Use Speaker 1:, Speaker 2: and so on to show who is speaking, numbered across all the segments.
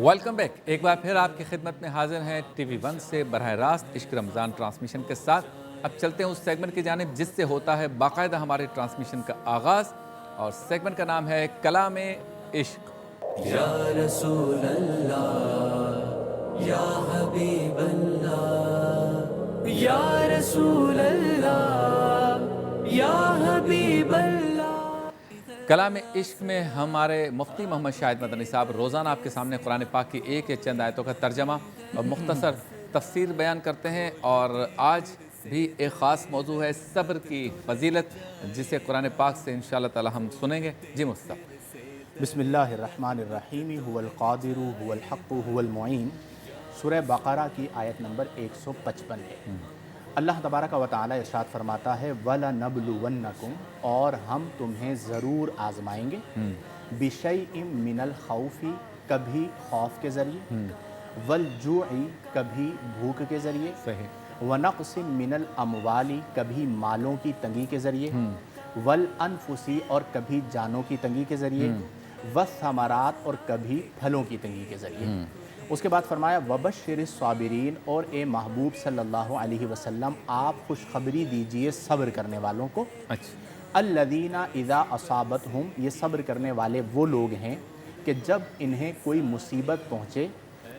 Speaker 1: Welcome back. एक बार फिर आपकी खिदमत में हाजिर हैं TV1 से बरह रास्त इश्क रमज़ान ट्रांसमिशन के साथ। अब चलते हैं उस सेगमेंट की जानिब जिससे होता है बाकायदा हमारे ट्रांसमिशन का आगाज़, और सेगमेंट का नाम है कलाम इश्क।
Speaker 2: या रसूल अल्लाह या हबीब अल्लाह या रसूल अल्लाह या हबीब अल्लाह।
Speaker 1: कलाम इश्क में हमारे मुफ्ती मोहम्मद शाहिद मदनी साहब रोज़ाना आपके सामने कुरान पाक की एक या चंद आयतों का तर्जमा और मुख्तसर तफसीर बयान करते हैं, और आज भी एक ख़ास मौजू है सब्र की फजीलत, जिसे कुरान पाक से इंशाअल्लाह ताला हम सुनेंगे। जी मुस्तफ़ा।
Speaker 3: बिस्मिल्लाहिर्रहमानिर्रहीम हुवल क़ादिरु हुवल हक़्क़ु हुवल मुईन। सूरह बक़रा की आयत नंबर 155 है। अल्लाह तबारक व तआला इरशाद फरमाता है वलनब्लुवन्नकुम, और हम तुम्हें ज़रूर आज़माएंगे, बिशैइन मिनल खौफ़ी, कभी खौफ के ज़रिए, वलजूई, कभी भूख के ज़रिए,
Speaker 1: सही,
Speaker 3: वनक़्सिम मिनल अमवाली, कभी मालों की तंगी के ज़रिए, वल अनफुसी, और कभी जानों की तंगी के ज़रिए, वस्समरात, और कभी फलों की तंगी के ज़रिए। उसके बाद फरमाया वबश्शिरिस साबिरीन, और ए महबूब सल्लल्लाहु अलैहि वसल्लम आप खुशखबरी दीजिए सब्र करने वालों को।
Speaker 1: अच्छा।
Speaker 3: अल्लदीना इज़ा असाबतहुम, ये सब्र करने वाले वो लोग हैं कि जब इन्हें कोई मुसीबत पहुँचे,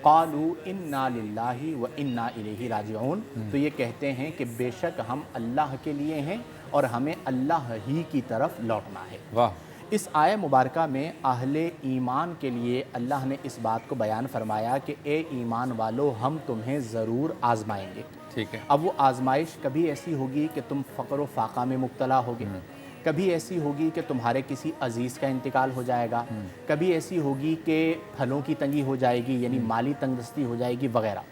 Speaker 3: क़ालू इन्ना लिल्लाहि व इन्ना इलैहि राजिऊन, तो ये कहते हैं कि बेशक हम अल्लाह के लिए हैं और हमें अल्लाह ही की तरफ लौटना है।
Speaker 1: वाह।
Speaker 3: इस आय मुबारका में अहले ईमान के लिए अल्लाह ने इस बात को बयान फरमाया कि ए ईमान वालो, हम तुम्हें ज़रूर आज़माएंगे।
Speaker 1: ठीक है।
Speaker 3: अब वो आज़माइश कभी ऐसी होगी कि तुम फ़क़्र व फ़ाक़ा में मुब्तला होगे, कभी ऐसी होगी कि तुम्हारे किसी अज़ीज़ का इंतकाल हो जाएगा, कभी ऐसी होगी कि फलों की तंगी हो जाएगी, यानी माली तंगदस्ती हो जाएगी वगैरह।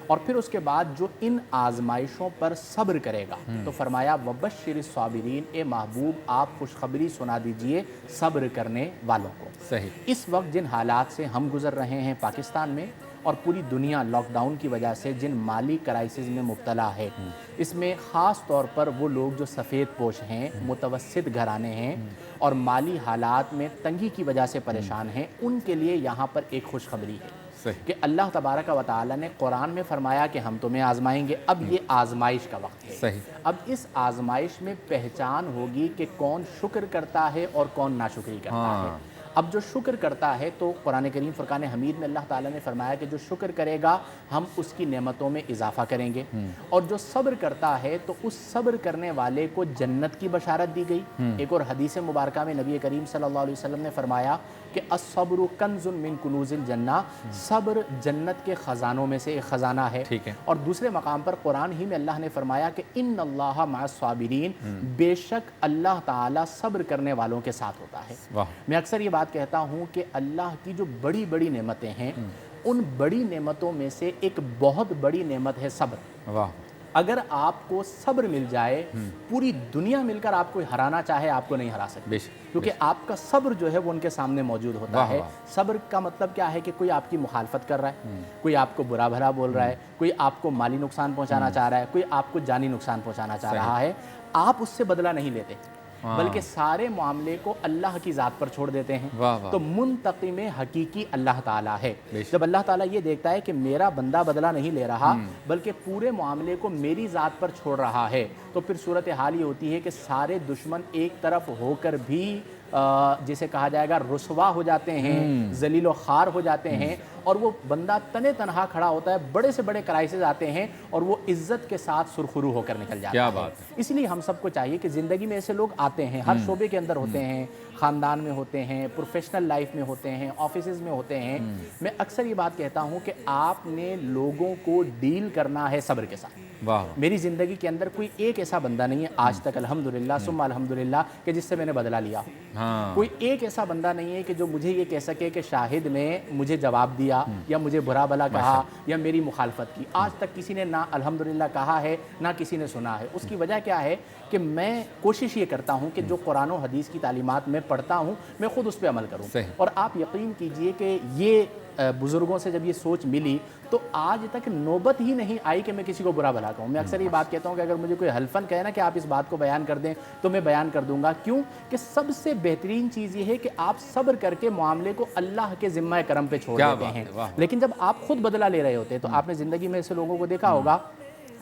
Speaker 3: और फिर उसके बाद जो इन आज़माइशों पर सब्र करेगा, तो फरमाया वबश्शिरिस साबिरीन, ए महबूब आप खुशखबरी सुना दीजिए सब्र करने वालों को।
Speaker 1: सही।
Speaker 3: इस वक्त जिन हालात से हम गुज़र रहे हैं पाकिस्तान में, और पूरी दुनिया लॉकडाउन की वजह से जिन माली क्राइसिस में मुब्तला है, इसमें ख़ास तौर पर वो लोग जो सफ़ेद पोश हैं, मुतवस्सित घराने हैं और माली हालात में तंगी की वजह से परेशान हैं, उनके लिए यहाँ पर एक खुशखबरी है कि अल्लाह तबारक व तआला ने कुरान में फरमाया कि हम तुम्हें आज़माएंगे। अब ये आज़माइश का वक्त है।
Speaker 1: सही।
Speaker 3: अब इस आज़माइश में पहचान होगी कि कौन शुक्र करता है और कौन नाशुक्री करता है। अब जो शुक्र करता है, तो कुरान करीम फुरकान हमीद में अल्लाह ताला ने फरमाया कि जो शुक्र करेगा हम उसकी नेमतों में इजाफ़ा करेंगे, और जो सब्र करता है तो उस सब्र करने वाले को जन्नत की बशारत दी गई। एक और हदीस मुबारका में नबी करीम सल्लल्लाहु अलैहि वसल्लम ने फरमाया कि अस्सब्रु कन्ज़ुन मिन कुनूज़िल जन्ना, सब्र जन्नत के ख़जानों में से एक ख़जाना है।
Speaker 1: ठीक है।
Speaker 3: और दूसरे मकाम पर कुरान ही में अल्लाह ने फरमाया कि इन्नल्लाह मअस साबिरीन, बेशक अल्लाह ताला सब्र करने वालों के साथ होता है।
Speaker 1: वाह।
Speaker 3: मैं अक्सर ये बात कहता हूँ कि अल्लाह की जो बड़ी बड़ी नेमतें हैं, उन बड़ी नेमतों में से एक बहुत बड़ी नेमत है सब्र।
Speaker 1: वाह।
Speaker 3: अगर आपको सब्र मिल जाए, पूरी दुनिया मिलकर आपको हराना चाहे, आपको नहीं हरा सकती, क्योंकि आपका सब्र जो है वो उनके सामने मौजूद होता है। सब्र का मतलब क्या है कि कोई आपकी मुखालफत कर रहा है, कोई आपको बुरा भला बोल रहा है, कोई आपको माली नुकसान पहुंचाना चाह रहा है, कोई आपको जानी नुकसान पहुंचाना चाह रहा है, आप उससे बदला नहीं लेते, बल्कि सारे मामले को अल्लाह की ज़ात पर छोड़ देते हैं। तो मुंतक़िम हकीकी अल्लाह ताला है। जब अल्लाह ताला ये देखता है कि मेरा बंदा बदला नहीं ले रहा, बल्कि पूरे मामले को मेरी ज़ात पर छोड़ रहा है, तो फिर सूरत हाल ये होती है कि सारे दुश्मन एक तरफ होकर भी जिसे कहा जाएगा रुसवा हो जाते हैं, जलील व खार हो जाते हैं, और वो बंदा तने तनहा खड़ा होता है। बड़े से बड़े क्राइसिस आते हैं और वो इज्जत के साथ सुरखुरू होकर निकल जाता है।
Speaker 1: क्या बात है।
Speaker 3: इसलिए हम सबको चाहिए कि ज़िंदगी में ऐसे लोग आते हैं, हर शोबे के अंदर होते हैं, ख़ानदान में होते हैं, प्रोफेशनल लाइफ में होते हैं, ऑफिस में होते हैं। मैं अक्सर ये बात कहता हूँ कि आपने लोगों को डील करना है सब्र के साथ।
Speaker 1: वाह।
Speaker 3: मेरी ज़िंदगी के अंदर कोई एक ऐसा बंदा नहीं है आज तक, अल्हम्दुलिल्लाह सुम्मा अल्हम्दुलिल्लाह, कि जिससे मैंने बदला लिया। कोई एक ऐसा बंदा नहीं है कि जो मुझे ये कह सके कि शाहिद ने मुझे जवाब दिया या मुझे बुरा भला कहा या मेरी मुखालफत की। आज तक किसी ने ना अल्हम्दुलिल्लाह कहा है, ना किसी ने सुना है। उसकी वजह क्या है कि मैं कोशिश ये करता हूँ कि जो कुरान और हदीस की तालीमात मैं पढ़ता हूँ, मैं खुद उस पर अमल करूँ। और आप यकीन कीजिए कि ये बुज़ुर्गों से जब ये सोच मिली तो आज तक नौबत ही नहीं आई कि मैं किसी को बुरा भला कहूँ। मैं अक्सर ये बात कहता हूँ कि अगर मुझे कोई हल्फन कहे ना कि आप इस बात को बयान कर दें तो मैं बयान कर दूंगा। क्यों? कि सबसे बेहतरीन चीज़ ये है कि आप सब्र करके मामले को अल्लाह के ज़िम्मा करम पे छोड़ देते हैं। लेकिन जब आप खुद बदला ले रहे होते हैं तो आपने ज़िंदगी में ऐसे लोगों को देखा होगा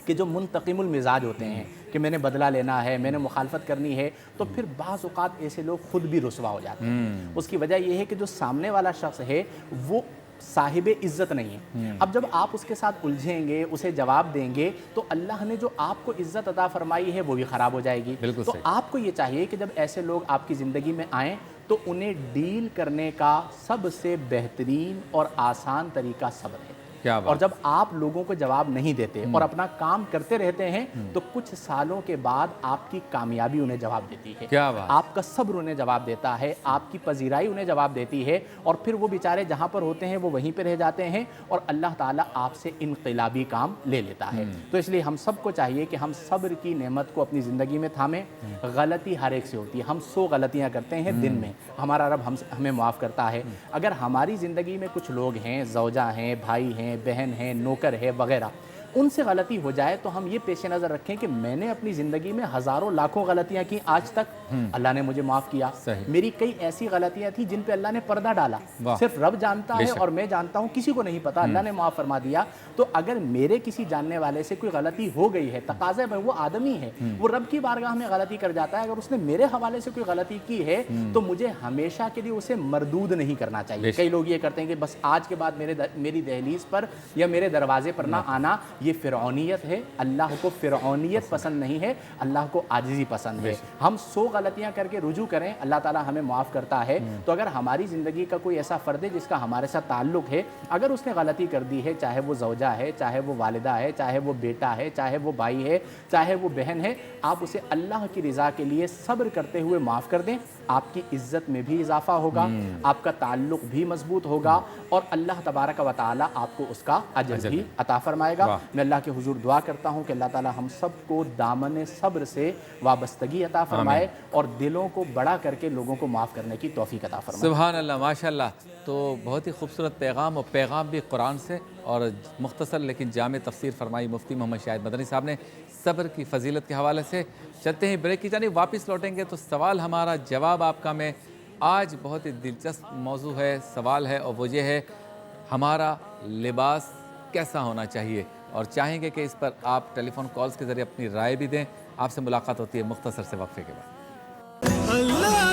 Speaker 3: कि जो मुंतकिमुल मिजाज होते हैं कि मैंने बदला लेना है, मैंने मुखालफत करनी है, तो फिर बाज़ औक़ात ऐसे लोग खुद भी रुसवा हो जाते हैं। उसकी वजह यह है कि जो सामने वाला शख्स है वो साहिब इज़्ज़त नहीं है। अब जब आप उसके साथ उलझेंगे, उसे जवाब देंगे तो अल्लाह ने जो आपको इज़्ज़त अता फरमाई है वो भी ख़राब हो जाएगी। तो आपको ये चाहिए कि जब ऐसे लोग आपकी ज़िंदगी में आएँ तो उन्हें डील करने का सबसे बेहतरीन और आसान तरीका सब्र है। और जब आप लोगों को जवाब नहीं देते और अपना काम करते रहते हैं तो कुछ सालों के बाद आपकी कामयाबी उन्हें जवाब देती है। आपका सब्र उन्हें जवाब देता है, आपकी पजीराई उन्हें जवाब देती है, और फिर वो बेचारे जहाँ पर होते हैं वो वहीं पर रह जाते हैं और अल्लाह ताला आपसे इनकलाबी काम ले लेता है। तो इसलिए हम सबको चाहिए कि हम सब्र की नेमत को अपनी ज़िंदगी में थामें। गलती हर एक से होती है, हम 100 गलतियाँ करते हैं दिन में, हमारा रब हमें माफ़ करता है। अगर हमारी ज़िंदगी में कुछ लोग हैं, ज़ौजा हैं, भाई हैं, बहन है, नौकर है वगैरह, उनसे गलती हो जाए तो हम ये पेश नज़र रखें कि मैंने अपनी ज़िंदगी में हज़ारों लाखों गलतियां की, आज तक अल्लाह ने मुझे माफ़ किया। मेरी कई ऐसी गलतियां थी जिन पे अल्लाह ने पर्दा डाला, सिर्फ रब जानता है और मैं जानता हूँ, किसी को नहीं पता, अल्लाह ने माफ़ फरमा दिया। तो अगर मेरे किसी जानने वाले से कोई गलती हो गई है, तकाज़े में वो आदमी है, वो रब की बारगाह में गलती कर जाता है, अगर उसने मेरे हवाले से कोई गलती की है तो मुझे हमेशा के लिए उसे मरदूद नहीं करना चाहिए। कई लोग ये करते हैं कि बस आज के बाद मेरी दहलीज पर या मेरे दरवाजे पर ना आना, ये फ़िरौनियत है। अल्लाह को फ़िरौनियत पसंद नहीं है, अल्लाह को आजिज़ी पसंद है। हम 100 गलतियां करके रुजू करें, अल्लाह ताला हमें माफ़ करता है। तो अगर हमारी ज़िंदगी का कोई ऐसा फ़र्द है जिसका हमारे साथ ताल्लुक़ है, अगर उसने गलती कर दी है, चाहे वो ज़ौजा है, चाहे वो वालिदा है, चाहे वो बेटा है, चाहे वो भाई है, चाहे वो बहन है, आप उसे अल्लाह की रज़ा के लिए सब्र करते हुए माफ़ कर दें। आपकी इज़्ज़त में भी इजाफ़ा होगा, आपका ताल्लुक़ भी मजबूत होगा और अल्लाह तबारक व तआला आपको उसका अजर भी अता फरमाएगा। मैं अल्लाह के हुजूर दुआ करता हूँ कि अल्लाह ताला हम सबको दामन सब्र से वाबस्तगी अता फरमाए और दिलों को बड़ा करके लोगों को माफ़ करने की तौफीक अता फरमाए।
Speaker 1: सुभान अल्लाह, माशाअल्लाह। तो बहुत ही खूबसूरत पैगाम, और पैगाम भी कुरान से, और मुख्तसर लेकिन जामे तफसीर फरमाई मुफ्ती मोहम्मद शाहिद मदनी साहब ने सब्र की फ़जीलत के हवाले से। चलते हैं ब्रेक की जानिब, वापस लौटेंगे तो सवाल हमारा, जवाब आपका में। आज बहुत ही दिलचस्प मौजू है, सवाल है, और वो ये है हमारा लिबास कैसा होना चाहिए, और चाहेंगे कि इस पर आप टेलीफोन कॉल्स के ज़रिए अपनी राय भी दें। आपसे मुलाकात होती है मुख्तसर से वक्फे के बाद।